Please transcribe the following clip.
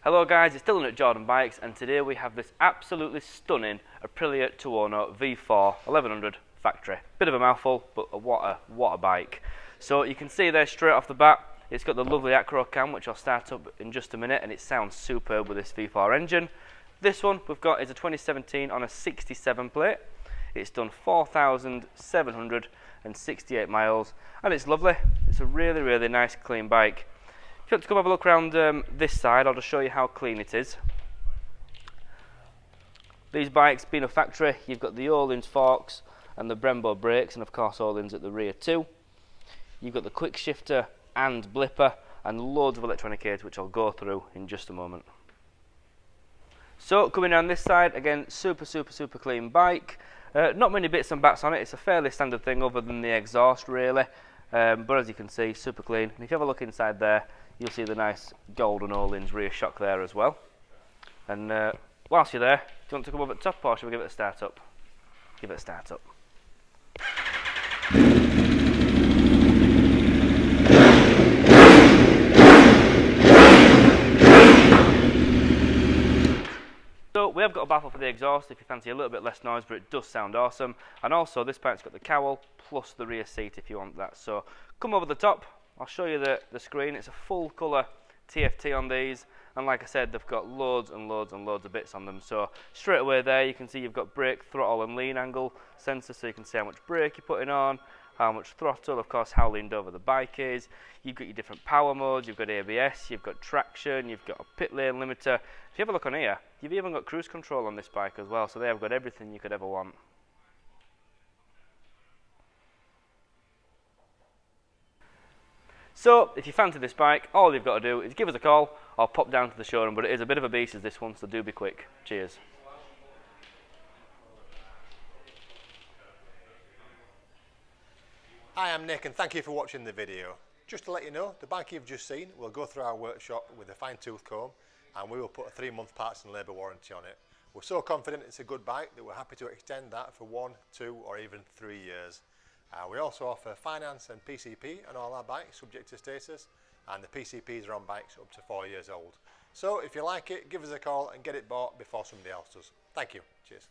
Hello guys, it's Dylan at Jordanbikes, and today we have this absolutely stunning Aprilia Tuono V4 1100 factory. Bit of a mouthful, but what a bike. So you can see there straight off the bat, it's got the lovely acro cam, which I'll start up in just a minute, and it sounds superb with this V4 engine. This one we've got is a 2017 on a 67 plate. It's done 4,768 miles, and it's lovely. It's a really nice clean bike. If you want to come have a look around this side, I'll just show you how clean it is. These bikes being a factory, you've got the Ohlins forks and the Brembo brakes, and of course Ohlins at the rear too. You've got the quickshifter and blipper, and loads of electronic aids, which I'll go through in just a moment. So coming down this side, again, super clean bike. Not many bits and bats on it. It's a fairly standard thing other than the exhaust really, but as you can see, super clean. And if you have a look inside there, you'll see the nice golden Ohlins rear shock there as well. And whilst you're there, do you want to come over the top, or should we give it a start up? Give it a start up. So we have got a baffle for the exhaust if you fancy a little bit less noise, but it does sound awesome. And also this bike's got the cowl plus the rear seat if you want that. So come over the top, I'll show you the screen. It's a full colour TFT on these, and like I said, they've got loads of bits on them. So straight away there you can see you've got brake, throttle and lean angle sensors, so you can see how much brake you're putting on, how much throttle, of course how leaned over the bike is. You've got your different power modes, you've got ABS, you've got traction, you've got a pit lane limiter. If you have a look on here, you've even got cruise control on this bike as well, so they have got everything you could ever want. So if you fancy this bike, all you've got to do is give us a call or pop down to the showroom, but it is a bit of a beast as this one, so do be quick. Cheers. Hi, I'm Nick and thank you for watching the video. Just to let you know, the bike you've just seen will go through our workshop with a fine-tooth comb, and we will put a 3-month parts and labour warranty on it. We're so confident it's a good bike that we're happy to extend that for 1, 2 or even 3 years. We also offer finance and PCP on all our bikes subject to status, and the PCPs are on bikes up to 4 years old. So if you like it, give us a call and get it bought before somebody else does. Thank you. Cheers.